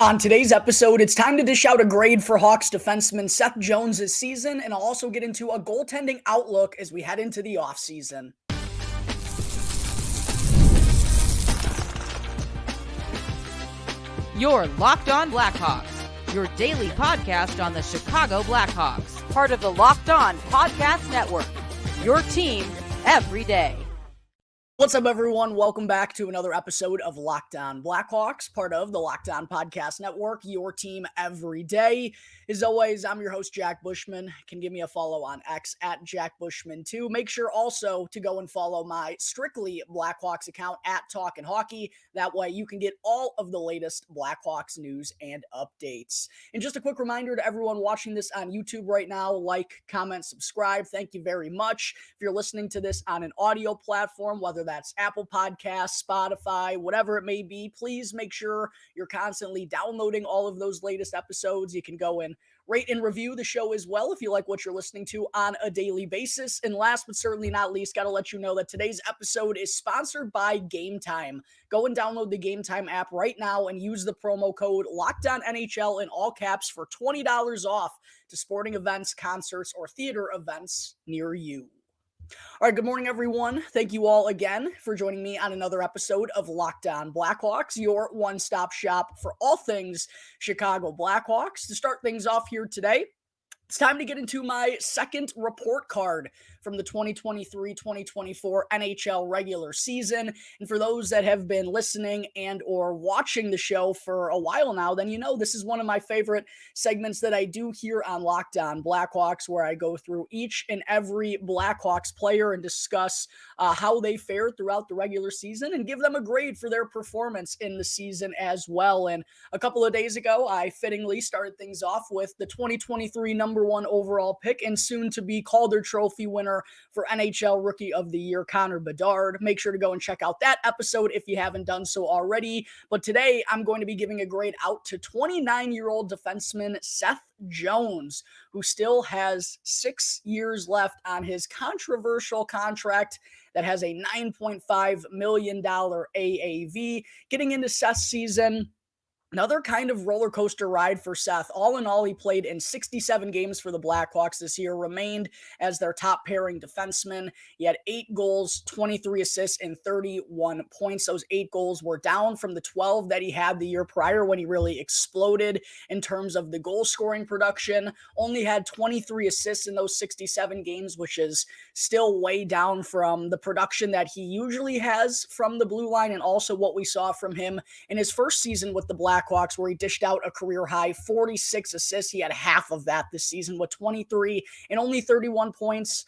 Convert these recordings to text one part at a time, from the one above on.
On today's episode, it's time to dish out a grade for Hawks defenseman Seth Jones' season, and I'll also get into a goaltending outlook as we head into the offseason. You're Locked On Blackhawks, your daily podcast on the Chicago Blackhawks, part of the Locked On Podcast Network, your team every day. What's up, everyone? Welcome back to another episode of Locked On Blackhawks, part of the Locked On Podcast Network, your team every day. As always, I'm your host, Jack Bushman. You can give me a follow on X at Jack Bushman2. Make sure also to go and follow my Strictly Blackhawks account at Talkin' Hockey. That way you can get all of the latest Blackhawks news and updates. And just a quick reminder to everyone watching this on YouTube right now, like, comment, subscribe. Thank you very much. If you're listening to this on an audio platform, whether that's Apple Podcasts, Spotify, whatever it may be, please make sure you're constantly downloading all of those latest episodes. You can go and rate and review the show as well if you like what you're listening to on a daily basis. And last but certainly not least, got to let you know that today's episode is sponsored by Game Time. Go and download the Game Time app right now and use the promo code LOCKEDONNHL in all caps for $20 off to sporting events, concerts, or theater events near you. All right, good morning, everyone. Thank you all again for joining me on another episode of Locked On Blackhawks, your one-stop shop for all things Chicago Blackhawks. To start things off here today, it's time to get into my second report card from the 2023-2024 NHL regular season. And for those that have been listening and or watching the show for a while now, then you know this is one of my favorite segments that I do here on Locked On Blackhawks, where I go through each and every Blackhawks player and discuss how they fared throughout the regular season and give them a grade for their performance in the season as well. And a couple of days ago, I fittingly started things off with the 2023 number one overall pick and soon to be Calder Trophy winner for NHL Rookie of the Year, Connor Bedard. Make sure to go and check out that episode if you haven't done so already. But today I'm going to be giving a grade out to 29-year-old defenseman Seth Jones, who still has 6 years left on his controversial contract that has a $9.5 million AAV. Getting into Seth's season, another kind of roller coaster ride for Seth. All in all, he played in 67 games for the Blackhawks this year, remained as their top pairing defenseman. He had 8 goals, 23 assists, and 31 points. Those 8 goals were down from the 12 that he had the year prior when he really exploded in terms of the goal scoring production. Only had 23 assists in those 67 games, which is still way down from the production that he usually has from the blue line, and also what we saw from him in his first season with the Blackhawks, where he dished out a career high 46 assists. He had half of that this season with 23 and only 31 points.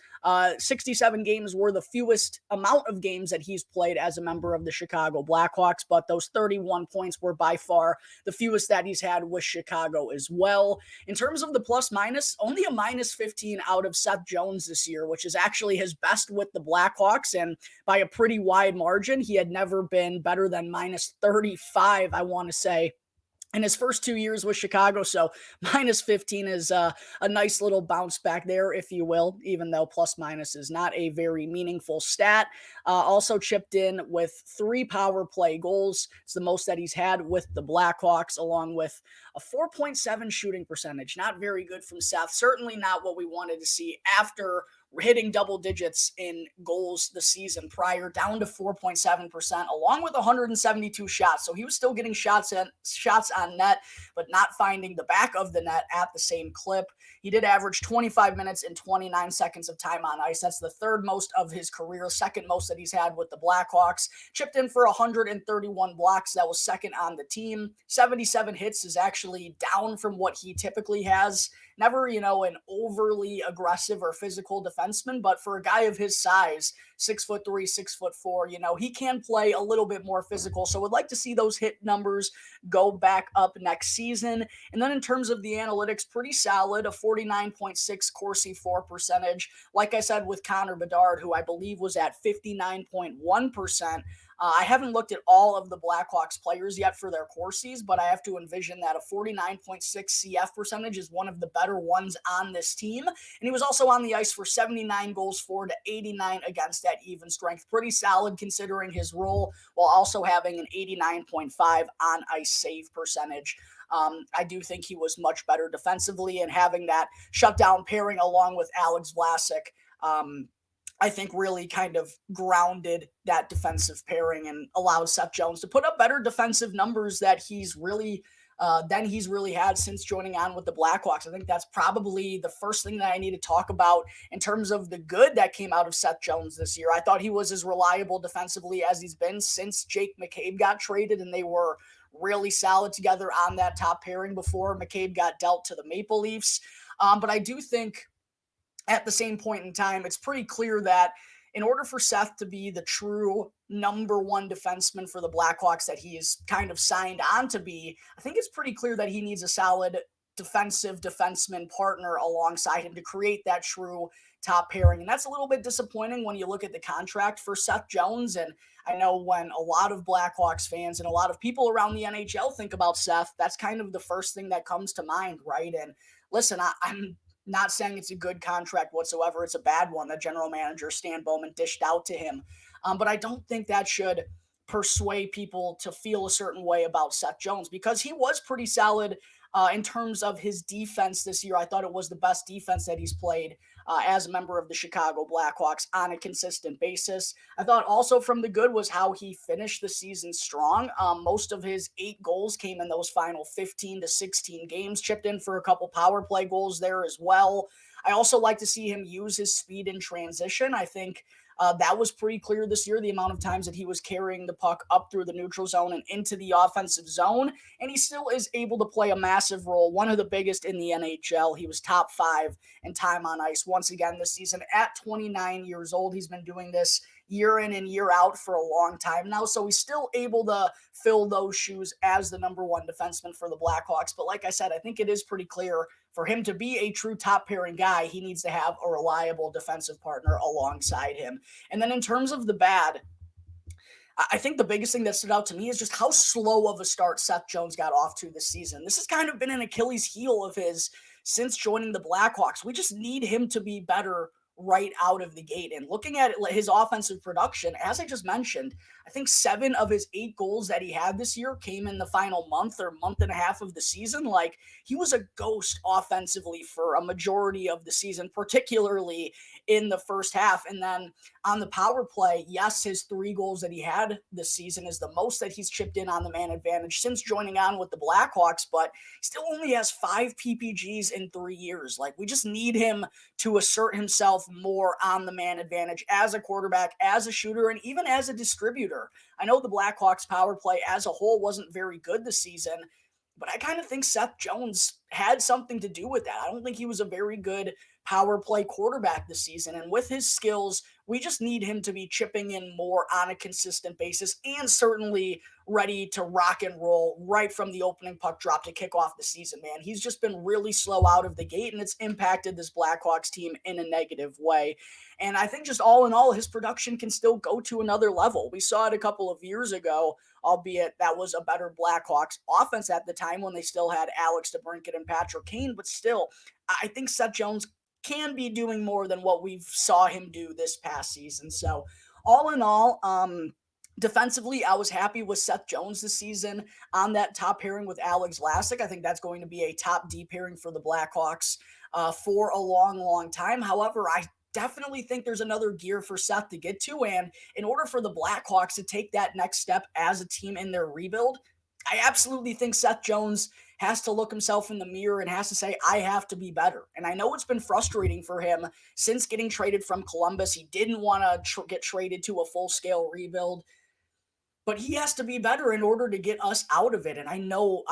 67 games were the fewest amount of games that he's played as a member of the Chicago Blackhawks, but those 31 points were by far the fewest that he's had with Chicago as well. In terms of the plus minus, only a minus 15 out of Seth Jones this year, which is actually his best with the Blackhawks, and by a pretty wide margin. He had never been better than minus 35, I want to say, in his first 2 years with Chicago. So minus 15 is a nice little bounce back there, if you will, even though plus minus is not a very meaningful stat. Also chipped in with 3 power play goals. It's the most that he's had with the Blackhawks, along with a 4.7 shooting percentage. Not very good from Seth. Certainly not what we wanted to see after hitting double digits in goals the season prior, down to 4.7%, along with 172 shots. So he was still getting shots on net, but not finding the back of the net at the same clip. He did average 25 minutes and 29 seconds of time on ice. That's the third most of his career, second most that he's had with the Blackhawks. Chipped in for 131 blocks. That was second on the team. 77 hits is actually down from what he typically has. Never, an overly aggressive or physical defenseman, but for a guy of his size, 6'3", 6'4", he can play a little bit more physical. So would like to see those hit numbers go back up next season. And then in terms of the analytics, pretty solid, a 49.6 Corsi for percentage. Like I said, with Connor Bedard, who I believe was at 59.1%. I haven't looked at all of the Blackhawks players yet for their Corsis, but I have to envision that a 49.6 CF percentage is one of the better ones on this team. And he was also on the ice for 79 goals for to 89 against at even strength. Pretty solid considering his role, while also having an 89.5 on ice save percentage. I do think he was much better defensively, and having that shutdown pairing along with Alex Vlasic, I think really kind of grounded that defensive pairing and allowed Seth Jones to put up better defensive numbers than he's really had since joining on with the Blackhawks. I think that's probably the first thing that I need to talk about in terms of the good that came out of Seth Jones this year. I thought he was as reliable defensively as he's been since Jake McCabe got traded, and they were really solid together on that top pairing before McCabe got dealt to the Maple Leafs. But I do think at the same point in time, it's pretty clear that in order for Seth to be the true number one defenseman for the Blackhawks that he is kind of signed on to be, I think it's pretty clear that he needs a solid defenseman partner alongside him to create that true top pairing. And that's a little bit disappointing when you look at the contract for Seth Jones. And I know when a lot of Blackhawks fans and a lot of people around the NHL think about Seth, that's kind of the first thing that comes to mind, right? And listen, I'm not saying it's a good contract whatsoever. It's a bad one that general manager Stan Bowman dished out to him. But I don't think that should persuade people to feel a certain way about Seth Jones, because he was pretty solid in terms of his defense this year. I thought it was the best defense that he's played as a member of the Chicago Blackhawks on a consistent basis. I thought also from the good was how he finished the season strong. Most of his 8 goals came in those final 15 to 16 games, chipped in for a couple power play goals there as well. I also like to see him use his speed in transition. I think that was pretty clear this year, the amount of times that he was carrying the puck up through the neutral zone and into the offensive zone, and he still is able to play a massive role, one of the biggest in the NHL. He was top 5 in time on ice once again this season at 29 years old. He's been doing this year in and year out for a long time now, so he's still able to fill those shoes as the number one defenseman for the Blackhawks. But like I said, I think it is pretty clear for him to be a true top pairing guy, he needs to have a reliable defensive partner alongside him. And then in terms of the bad, I think the biggest thing that stood out to me is just how slow of a start Seth Jones got off to this season. This has kind of been an Achilles heel of his since joining the Blackhawks. We just need him to be better right out of the gate. And looking at his offensive production, as I just mentioned, I think 7 of his 8 goals that he had this year came in the final month or month and a half of the season. Like, he was a ghost offensively for a majority of the season, particularly in the first half. And then on the power play, yes, his 3 goals that he had this season is the most that he's chipped in on the man advantage since joining on with the Blackhawks, but he still only has 5 PPGs in 3 years. Like, we just need him to assert himself more on the man advantage as a quarterback, as a shooter, and even as a distributor. I know the Blackhawks power play as a whole wasn't very good this season, but I kind of think Seth Jones had something to do with that. I don't think he was a very good power play quarterback this season. And with his skills, we just need him to be chipping in more on a consistent basis and certainly ready to rock and roll right from the opening puck drop to kick off the season, man. He's just been really slow out of the gate, and it's impacted this Blackhawks team in a negative way. And I think just all in all, his production can still go to another level. We saw it a couple of years ago, albeit that was a better Blackhawks offense at the time when they still had Alex DeBrincat and Patrick Kane. But still, I think Seth Jones can be doing more than what we've saw him do this past season. So all in all, defensively, I was happy with Seth Jones this season on that top pairing with Alex Vlasic. I think that's going to be a top D pairing for the Blackhawks for a long, long time. However, I definitely think there's another gear for Seth to get to. And in order for the Blackhawks to take that next step as a team in their rebuild, I absolutely think Seth Jones has to look himself in the mirror and has to say, I have to be better. And I know it's been frustrating for him since getting traded from Columbus. He didn't want to get traded to a full-scale rebuild, but he has to be better in order to get us out of it. And I know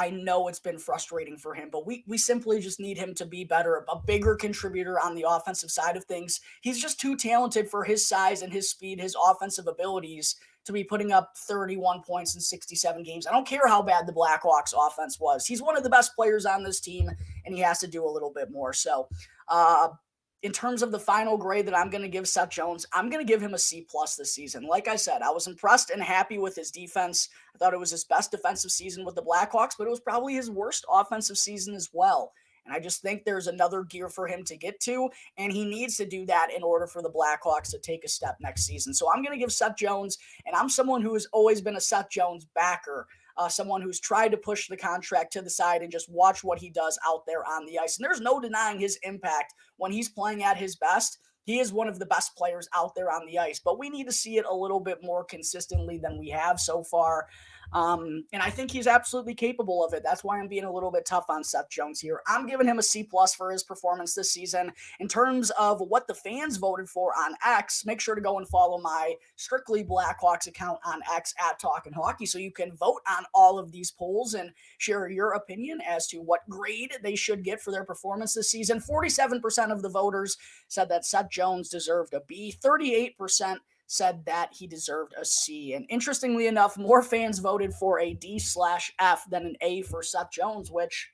it's been frustrating for him, but we simply just need him to be better, a bigger contributor on the offensive side of things. He's just too talented for his size and his speed, his offensive abilities to be putting up 31 points in 67 games. I don't care how bad the Blackhawks offense was. He's one of the best players on this team, and he has to do a little bit more. So, in terms of the final grade that I'm going to give Seth Jones, I'm going to give him a C+ this season. Like I said, I was impressed and happy with his defense. I thought it was his best defensive season with the Blackhawks, but it was probably his worst offensive season as well. And I just think there's another gear for him to get to, and he needs to do that in order for the Blackhawks to take a step next season. So I'm going to give Seth Jones, and I'm someone who has always been a Seth Jones backer. someone who's tried to push the contract to the side and just watch what he does out there on the ice. And there's no denying his impact when he's playing at his best. He is one of the best players out there on the ice, but we need to see it a little bit more consistently than we have so far. And I think he's absolutely capable of it. That's why I'm being a little bit tough on Seth Jones here. I'm giving him a C+ for his performance this season. In terms of what the fans voted for on X, make sure to go and follow my Strictly Blackhawks account on X at Talkin' Hockey so you can vote on all of these polls and share your opinion as to what grade they should get for their performance this season. 47% of the voters said that Seth Jones deserved a B. 38% said that he deserved a C. And interestingly enough, more fans voted for a D/F than an A for Seth Jones, which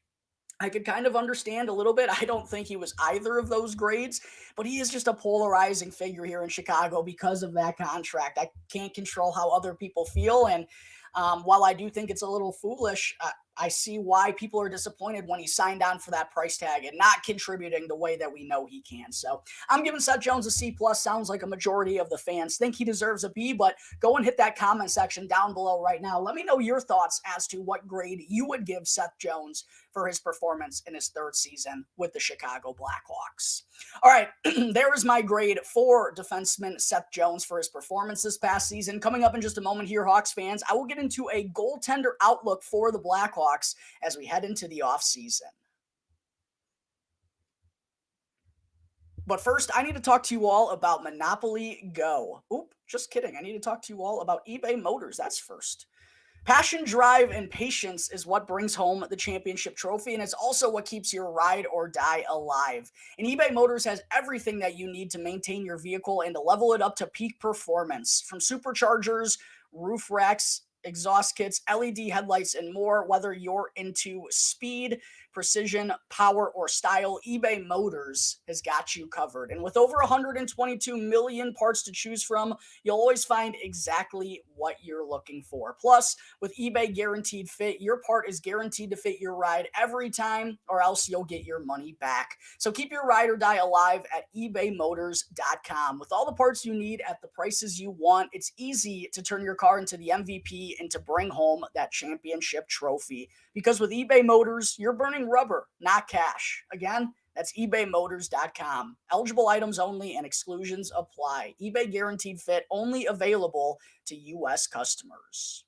I could kind of understand a little bit. I don't think he was either of those grades, but he is just a polarizing figure here in Chicago because of that contract. I can't control how other people feel. And while I do think it's a little foolish, I see why people are disappointed when he signed on for that price tag and not contributing the way that we know he can. So I'm giving Seth Jones a C+. Sounds like a majority of the fans think he deserves a B, but go and hit that comment section down below right now. Let me know your thoughts as to what grade you would give Seth Jones for his performance in his third season with the Chicago Blackhawks. All right, there is my grade for defenseman Seth Jones for his performance this past season. Coming up in just a moment here, Hawks fans, I will get into a goaltender outlook for the Blackhawks as we head into the offseason. But first, I need to talk to you all about Monopoly Go. Oop, just kidding. I need to talk to you all about eBay Motors. That's first. Passion, drive, and patience is what brings home the championship trophy, and it's also what keeps your ride or die alive. And eBay Motors has everything that you need to maintain your vehicle and to level it up to peak performance. From superchargers, roof racks, exhaust kits, LED headlights, and more. Whether you're into speed, precision, power, or style, eBay Motors has got you covered. And with over 122 million parts to choose from, you'll always find exactly what you're looking for. Plus, with eBay Guaranteed Fit, your part is guaranteed to fit your ride every time, or else you'll get your money back. So keep your ride or die alive at ebaymotors.com. With all the parts you need at the prices you want, it's easy to turn your car into the MVP and to bring home that championship trophy. Because with eBay Motors, you're burning rubber, not cash. Again, that's ebaymotors.com. Eligible items only and exclusions apply. eBay Guaranteed Fit only available to U.S. customers.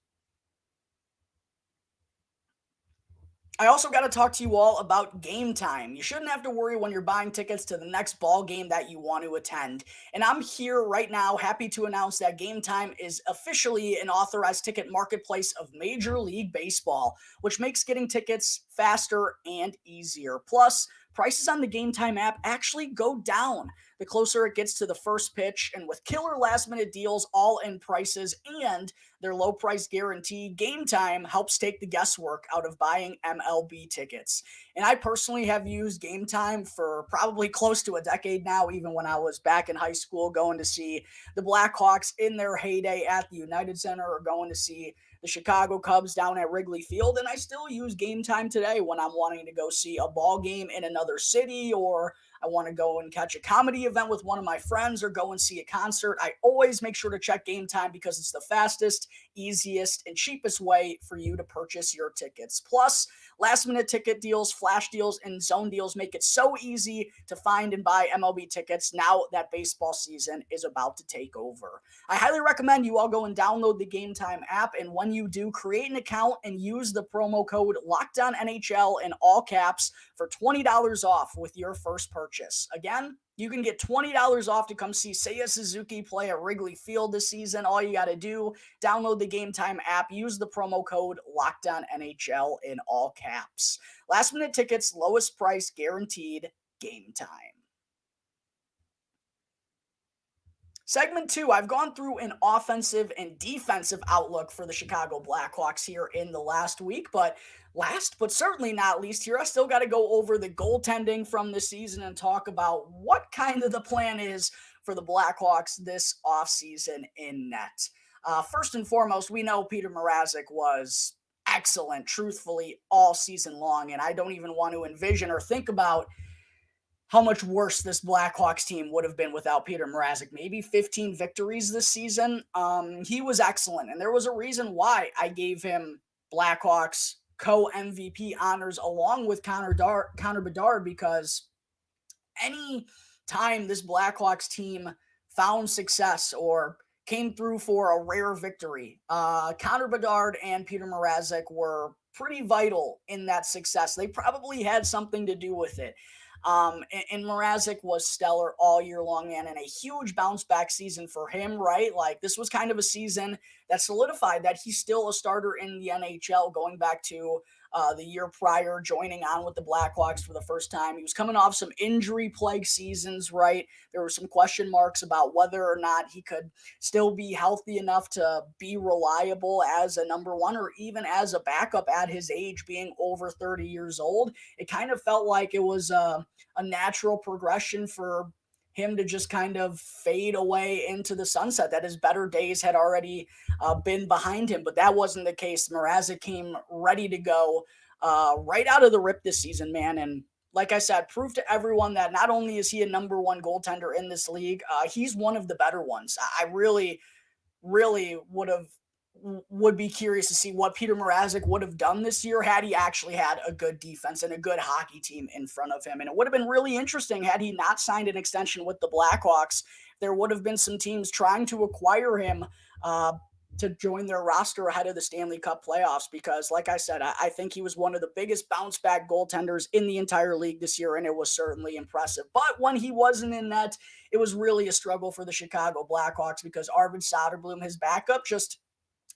I also got to talk to you all about Game Time. You shouldn't have to worry when you're buying tickets to the next ball game that you want to attend. And I'm here right now, happy to announce that Game Time is officially an authorized ticket marketplace of Major League Baseball, which makes getting tickets faster and easier. Plus, prices on the Game Time app actually go down the closer it gets to the first pitch, and with killer last-minute deals, all-in prices, and their low-price guarantee, Game Time helps take the guesswork out of buying MLB tickets. And I personally have used Game Time for probably close to a decade now, even when I was back in high school going to see the Blackhawks in their heyday at the United Center, or going to see the Chicago Cubs down at Wrigley Field. And I still use Game Time today when I'm wanting to go see a ball game in another city, or I want to go and catch a comedy event with one of my friends, or go and see a concert. I always make sure to check Game Time because it's the fastest, easiest, and cheapest way for you to purchase your tickets. Plus, last-minute ticket deals, flash deals, and zone deals make it so easy to find and buy MLB tickets now that baseball season is about to take over. I highly recommend you all go and download the Game Time app, and when you do, create an account and use the promo code LOCKEDONNHL in all caps for $20 off with your first purchase. Again, you can get $20 off to come see Seiya Suzuki play at Wrigley Field this season. All you got to do, download the Game Time app, use the promo code LOCKEDONNHL in all caps. Last minute tickets, lowest price guaranteed, Game Time. Segment 2, I've gone through an offensive and defensive outlook for the Chicago Blackhawks here in the last week, but last but certainly not least here, I still got to go over the goaltending from the season and talk about what kind of the plan is for the Blackhawks this offseason in net. First and foremost, we know Peter Mrazek was excellent, truthfully, all season long, and I don't even want to envision or think about how much worse this Blackhawks team would have been without Peter Mrazek. Maybe 15 victories this season. He was excellent, and there was a reason why I gave him Blackhawks co-MVP honors along with Connor Bedard, because any time this Blackhawks team found success or came through for a rare victory, Connor Bedard and Peter Mrazek were pretty vital in that success. They probably had something to do with it. And Mrazek was stellar all year long, man, and a huge bounce back season for him, right? Like, this was kind of a season that solidified that he's still a starter in the NHL, going back to the year prior, joining on with the Blackhawks for the first time. He was coming off some injury-plagued seasons, right? There were some question marks about whether or not he could still be healthy enough to be reliable as a number one or even as a backup at his age, being over 30 years old. It kind of felt like it was a natural progression for him to just kind of fade away into the sunset, that his better days had already been behind him. But that wasn't the case. Mrazek came ready to go right out of the rip this season, man. And like I said, prove to everyone that not only is he a number one goaltender in this league, he's one of the better ones. I really, really would be curious to see what Peter Mrazek would have done this year had he actually had a good defense and a good hockey team in front of him. And it would have been really interesting had he not signed an extension with the Blackhawks. There would have been some teams trying to acquire him to join their roster ahead of the Stanley Cup playoffs, because like I said, I think he was one of the biggest bounce back goaltenders in the entire league this year, and it was certainly impressive. But when he wasn't in net, it was really a struggle for the Chicago Blackhawks, because Arvid Soderblom, his backup, just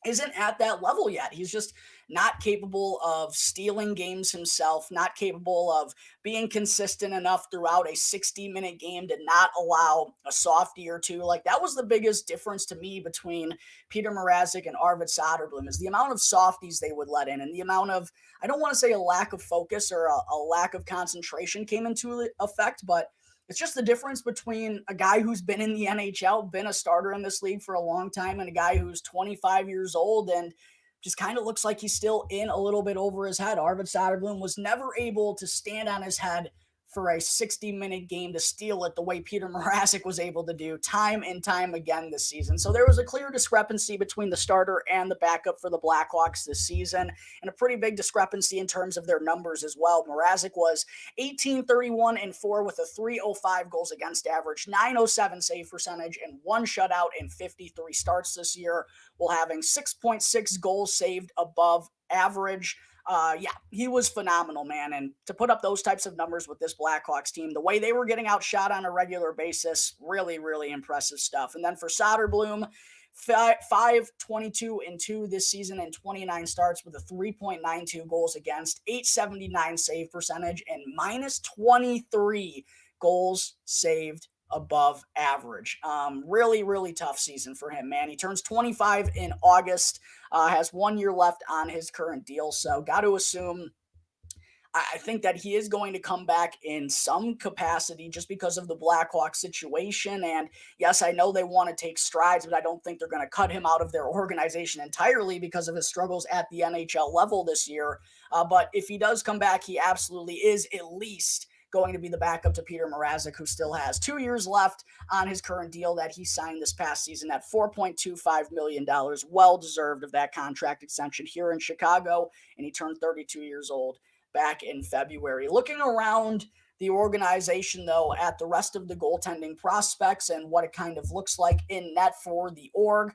isn't at that level yet. He's just not capable of stealing games himself, not capable of being consistent enough throughout a 60-minute game to not allow a softie or two. Like, that was the biggest difference to me between Peter Mrazek and Arvid Soderblom, is the amount of softies they would let in, and the amount of, I don't want to say a lack of focus or a lack of concentration came into effect, but it's just the difference between a guy who's been in the NHL, been a starter in this league for a long time, and a guy who's 25 years old and just kind of looks like he's still in a little bit over his head. Arvid Soderblom was never able to stand on his head for a 60-minute game to steal it the way Peter Mrazek was able to do time and time again this season. So there was a clear discrepancy between the starter and the backup for the Blackhawks this season, and a pretty big discrepancy in terms of their numbers as well. Mrazek was 18-31-4 with a 305 goals against average, 907 save percentage, and one shutout in 53 starts this year, while having 6.6 goals saved above average. He was phenomenal, man. And to put up those types of numbers with this Blackhawks team, the way they were getting outshot on a regular basis, really, really impressive stuff. And then for Soderblom, 5-22-2 this season and 29 starts with a 3.92 goals against, 879 save percentage, and minus 23 goals saved above average. Really, really tough season for him, man. He turns 25 in August, has 1 year left on his current deal. So got to assume, I think that he is going to come back in some capacity just because of the Blackhawks situation. And yes, I know they want to take strides, but I don't think they're going to cut him out of their organization entirely because of his struggles at the NHL level this year. But if he does come back, he absolutely is at least going to be the backup to Peter Mrazek, who still has 2 years left on his current deal that he signed this past season at $4.25 million. Well deserved of that contract extension here in Chicago, and he turned 32 years old back in February. Looking around the organization, though, at the rest of the goaltending prospects and what it kind of looks like in net for the org,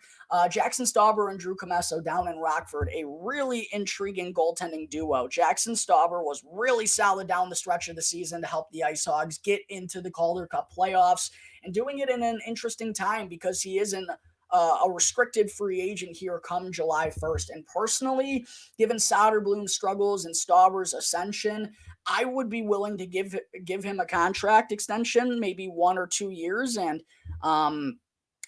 Jackson Stauber and Drew Commesso down in Rockford, a really intriguing goaltending duo. Jackson Stauber was really solid down the stretch of the season to help the IceHogs get into the Calder Cup playoffs, and doing it in an interesting time because he is in a restricted free agent here come July 1st. And personally, given Soderblom's struggles and Stauber's ascension, I would be willing to give him a contract extension, maybe 1 or 2 years, and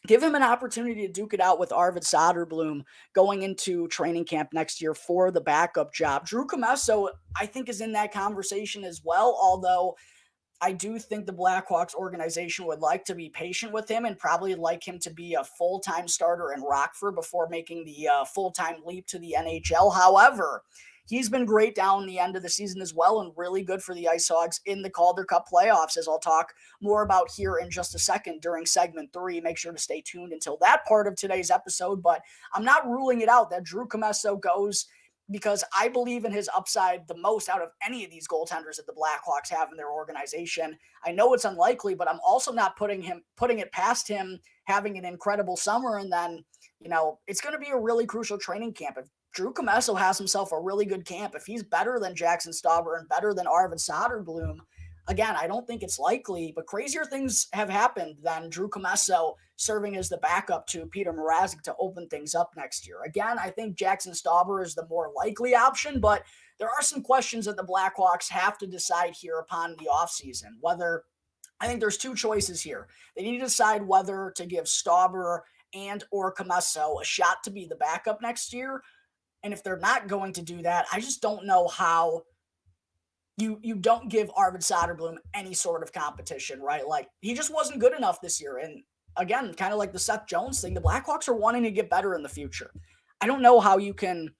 give him an opportunity to duke it out with Arvid Soderblom going into training camp next year for the backup job. Drew Commesso, I think, is in that conversation as well, although I do think the Blackhawks organization would like to be patient with him and probably like him to be a full-time starter in Rockford before making the full-time leap to the NHL. However, he's been great down the end of the season as well, and really good for the IceHogs in the Calder Cup playoffs, as I'll talk more about here in just a second during segment 3. Make sure to stay tuned until that part of today's episode, but I'm not ruling it out that Drew Commesso goes because I believe in his upside the most out of any of these goaltenders that the Blackhawks have in their organization. I know it's unlikely, but I'm also not putting it past him having an incredible summer. And then, it's going to be a really crucial training camp. If Drew Commesso has himself a really good camp, if he's better than Jackson Stauber and better than Arvid Soderblom, again, I don't think it's likely, but crazier things have happened than Drew Commesso serving as the backup to Peter Mrazek to open things up next year. Again, I think Jackson Stauber is the more likely option, but there are some questions that the Blackhawks have to decide here upon the offseason. I think there's two choices here. They need to decide whether to give Stauber and or Commesso a shot to be the backup next year. And if they're not going to do that, I just don't know how you don't give Arvid Soderblom any sort of competition, right? Like, he just wasn't good enough this year. And again, kind of like the Seth Jones thing, the Blackhawks are wanting to get better in the future. I don't know how you can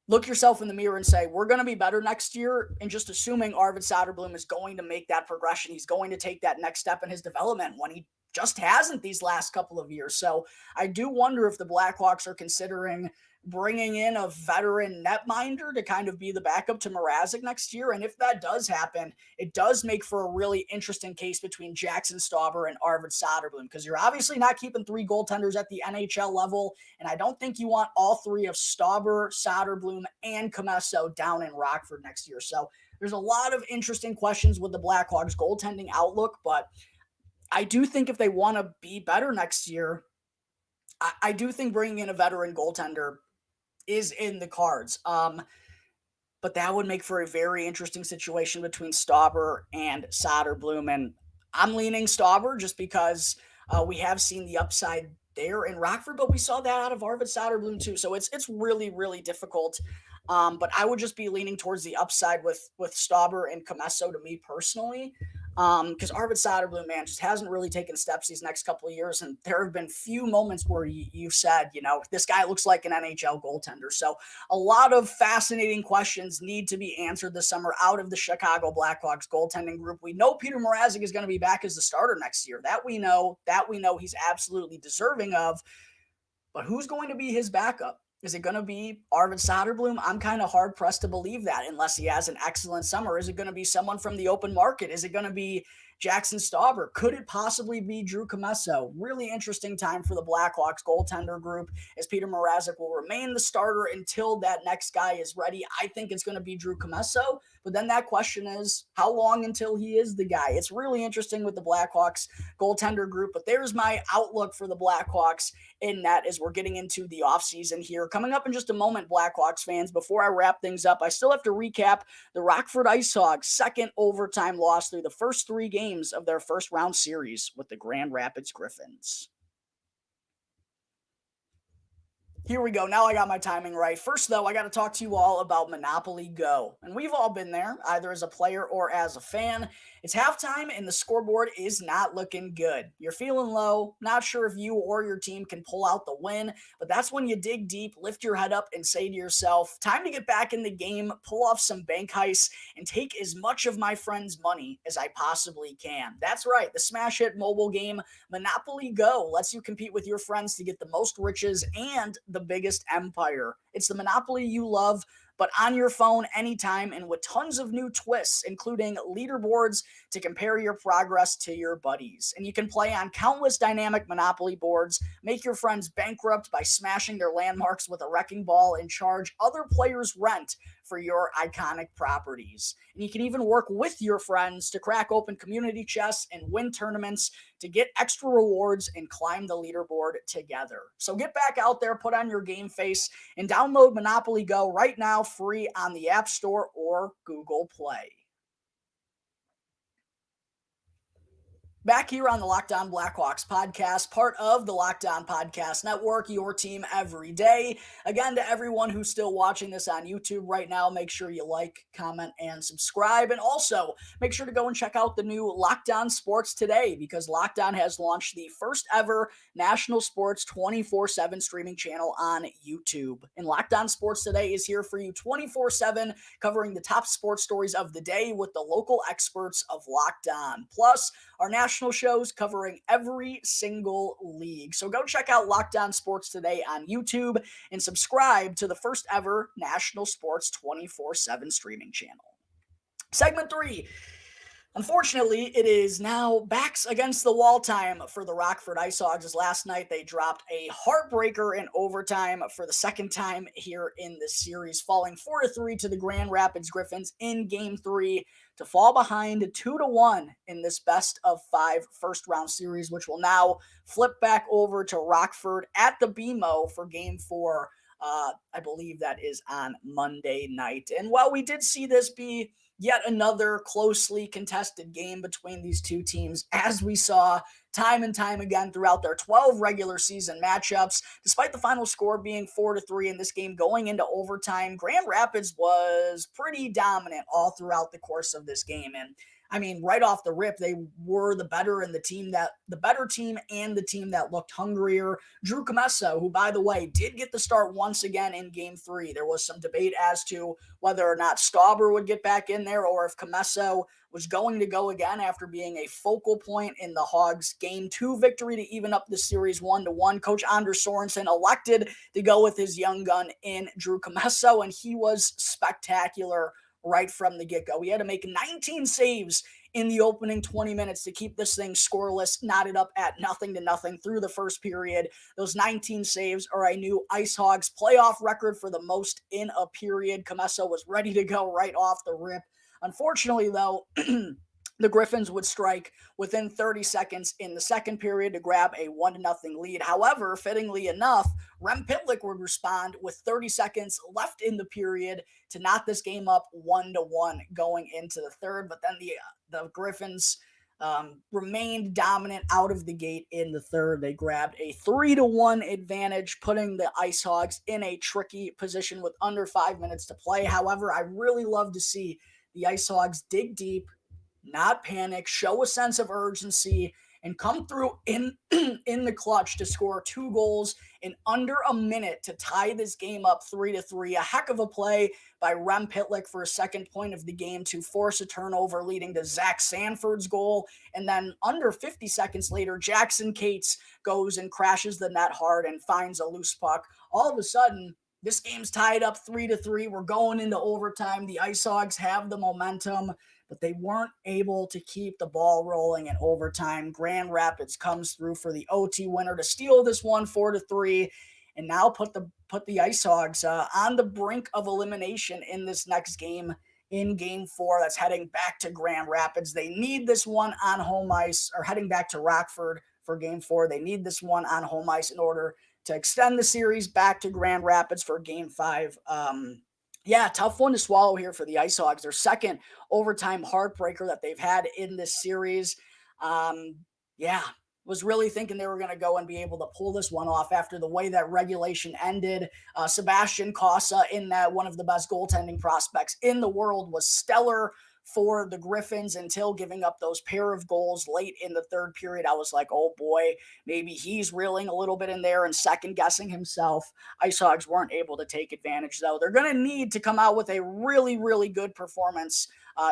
look yourself in the mirror and say, we're going to be better next year, and just assuming Arvid Soderblom is going to make that progression. He's going to take that next step in his development when he just hasn't these last couple of years. So I do wonder if the Blackhawks are considering bringing in a veteran netminder to kind of be the backup to Mrazek next year. And if that does happen, it does make for a really interesting case between Jackson Stauber and Arvid Soderblom, because you're obviously not keeping three goaltenders at the NHL level. And I don't think you want all three of Stauber, Soderblom, and Commesso down in Rockford next year. So there's a lot of interesting questions with the Blackhawks goaltending outlook, but I do think if they want to be better next year, I do think bringing in a veteran goaltender is in the cards. But that would make for a very interesting situation between Stauber and Soderblom. And I'm leaning Stauber just because we have seen the upside there in Rockford, but we saw that out of Arvid Soderblom too. So it's really, really difficult. But I would just be leaning towards the upside with Stauber and Commesso to me personally. Because Arvid Soderblom, man, just hasn't really taken steps these next couple of years. And there have been few moments where you've said, this guy looks like an NHL goaltender. So a lot of fascinating questions need to be answered this summer out of the Chicago Blackhawks goaltending group. We know Peter Mrazek is going to be back as the starter next year. That we know he's absolutely deserving of. But who's going to be his backup? Is it going to be Arvid Soderblom? I'm kind of hard-pressed to believe that unless he has an excellent summer. Is it going to be someone from the open market? Is it going to be Jackson Stauber? Could it possibly be Drew Commesso? Really interesting time for the Blackhawks goaltender group, as Peter Mrazek will remain the starter until that next guy is ready. I think it's going to be Drew Commesso, but then that question is, how long until he is the guy? It's really interesting with the Blackhawks goaltender group, but there's my outlook for the Blackhawks in that as we're getting into the offseason here. Coming up in just a moment, Blackhawks fans, before I wrap things up, I still have to recap the Rockford IceHogs' second overtime loss through the first three games of their first round series with the Grand Rapids Griffins. Here we go. Now I got my timing right. First, though, I got to talk to you all about Monopoly Go. And we've all been there, either as a player or as a fan. It's halftime, and the scoreboard is not looking good. You're feeling low, not sure if you or your team can pull out the win, but that's when you dig deep, lift your head up, and say to yourself, time to get back in the game, pull off some bank heists, and take as much of my friends' money as I possibly can. That's right. The smash hit mobile game Monopoly Go lets you compete with your friends to get the most riches and the biggest empire. It's the Monopoly you love, but on your phone anytime and with tons of new twists, including leaderboards to compare your progress to your buddies. And you can play on countless dynamic Monopoly boards, make your friends bankrupt by smashing their landmarks with a wrecking ball, and charge other players rent for your iconic properties. And you can even work with your friends to crack open community chests and win tournaments to get extra rewards and climb the leaderboard together. So get back out there, put on your game face, and download Monopoly Go right now, free on the App Store or Google Play. Back here on the Locked On Blackhawks podcast, part of the Locked On Podcast Network, your team every day. Again, to everyone who's still watching this on YouTube right now, make sure you like, comment, and subscribe. And also, make sure to go and check out the new Locked On Sports Today, because Locked On has launched the first ever national sports 24/7 streaming channel on YouTube. And Locked On Sports Today is here for you 24/7, covering the top sports stories of the day with the local experts of Locked On. Plus, our national national shows covering every single league. So go check out Locked On Sports Today on YouTube and subscribe to the first ever national sports 24/7 streaming channel. Segment 3. Unfortunately, it is now backs against the wall time for the Rockford IceHogs, as last night they dropped a heartbreaker in overtime for the second time here in this series, falling 4-3 to the Grand Rapids Griffins in Game 3 to fall behind 2-1 in this best-of-5 first-round series, which will now flip back over to Rockford at the BMO for Game 4. I believe that is on Monday night. And while we did see this be yet another closely contested game between these two teams, as we saw time and time again throughout their 12 regular season matchups. Despite the final score being 4-3 in this game going into overtime, Grand Rapids was pretty dominant all throughout the course of this game. And I mean, right off the rip, they were the better and the better team and the team that looked hungrier. Drew Commesso, who, by the way, did get the start once again in Game 3. There was some debate as to whether or not Stauber would get back in there or if Commesso was going to go again after being a focal point in the Hogs' Game 2 victory to even up the series 1-1. Coach Anders Sorensen elected to go with his young gun in Drew Commesso, and he was spectacular right from the get-go. We had to make 19 saves in the opening 20 minutes to keep this thing scoreless, knotted up at 0-0 through the first period. Those 19 saves are a new IceHogs playoff record for the most in a period. Commesso was ready to go right off the rip. Unfortunately, though, the Griffins would strike within 30 seconds in the second period to grab a 1-0 lead. However, fittingly enough, Rem Pitlick would respond with 30 seconds left in the period to knot this game up 1-1 going into the third. But then the Griffins remained dominant out of the gate in the third. They grabbed a 3-1 advantage, putting the IceHogs in a tricky position with under 5 minutes to play. However, I really love to see the IceHogs dig deep, not panic, show a sense of urgency, and come through in the clutch to score 2 goals in under a minute to tie this game up 3-3. A heck of a play by Rem Pitlick for a second point of the game to force a turnover, leading to Zach Sanford's goal. And then under 50 seconds later, Jackson Cates goes and crashes the net hard and finds a loose puck. All of a sudden, this game's tied up 3-3. We're going into overtime. The IceHogs have the momentum, but they weren't able to keep the ball rolling in overtime. Grand Rapids comes through for the OT winner to steal this one 4-3, and now put the IceHogs on the brink of elimination in this next game, in Game 4. That's heading back to Grand Rapids. They need this one on home ice, or heading back to Rockford for Game 4. They need this one on home ice in order to extend the series back to Grand Rapids for Game 5. Yeah, tough one to swallow here for the IceHogs. Their second overtime heartbreaker that they've had in this series. Was really thinking they were going to go and be able to pull this one off after the way that regulation ended. Sebastian Casa, in that one of the best goaltending prospects in the world, was stellar for the Griffins until giving up those pair of goals late in the third period. I was like, oh boy, maybe he's reeling a little bit in there and second guessing himself. IceHogs weren't able to take advantage, though. They're going to need to come out with a really, really good performance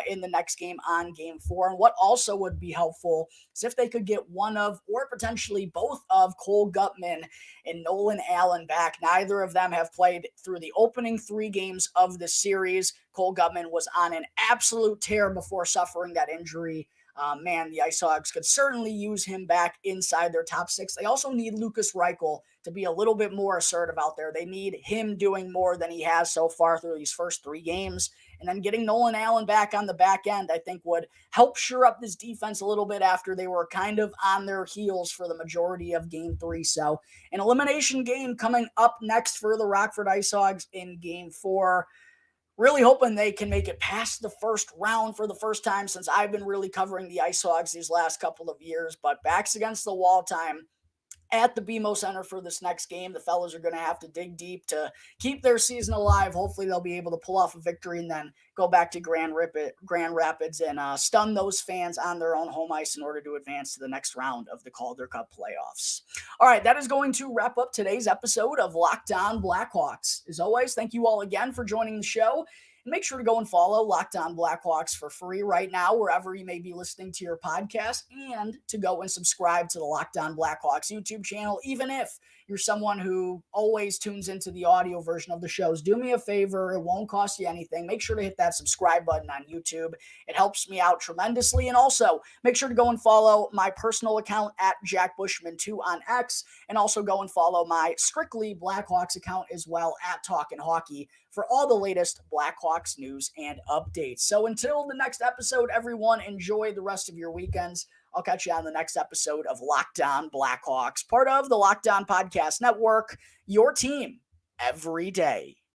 in the next game on Game 4. And what also would be helpful is if they could get one of, or potentially both of, Cole Gutman and Nolan Allen back. Neither of them have played through the opening 3 games of the series. Cole Gutman was on an absolute tear before suffering that injury. The IceHogs could certainly use him back inside their top 6. They also need Lucas Reichel to be a little bit more assertive out there. They need him doing more than he has so far through these first 3 games. And then getting Nolan Allen back on the back end, I think, would help shore up this defense a little bit after they were kind of on their heels for the majority of Game 3. So an elimination game coming up next for the Rockford IceHogs in Game 4. Really hoping they can make it past the first round for the first time since I've been really covering the IceHogs these last couple of years. But backs against the wall time at the BMO Center for this next game. The fellas are going to have to dig deep to keep their season alive. Hopefully they'll be able to pull off a victory and then go back to Grand Rapids and stun those fans on their own home ice in order to advance to the next round of the Calder Cup Playoffs. All right, that is going to wrap up today's episode of Locked On Blackhawks. As always, thank you all again for joining the show. And make sure to go and follow Locked On Blackhawks for free right now, wherever you may be listening to your podcast, and to go and subscribe to the Locked On Blackhawks YouTube channel, even if you're someone who always tunes into the audio version of the shows. Do me a favor. It won't cost you anything. Make sure to hit that subscribe button on YouTube. It helps me out tremendously. And also make sure to go and follow my personal account at Jack Bushman2 on X, and also go and follow my strictly Blackhawks account as well at Talkin' Hockey for all the latest Blackhawks news and updates. So until the next episode, everyone, enjoy the rest of your weekends. I'll catch you on the next episode of Locked On Blackhawks, part of the Locked On Podcast Network, your team every day.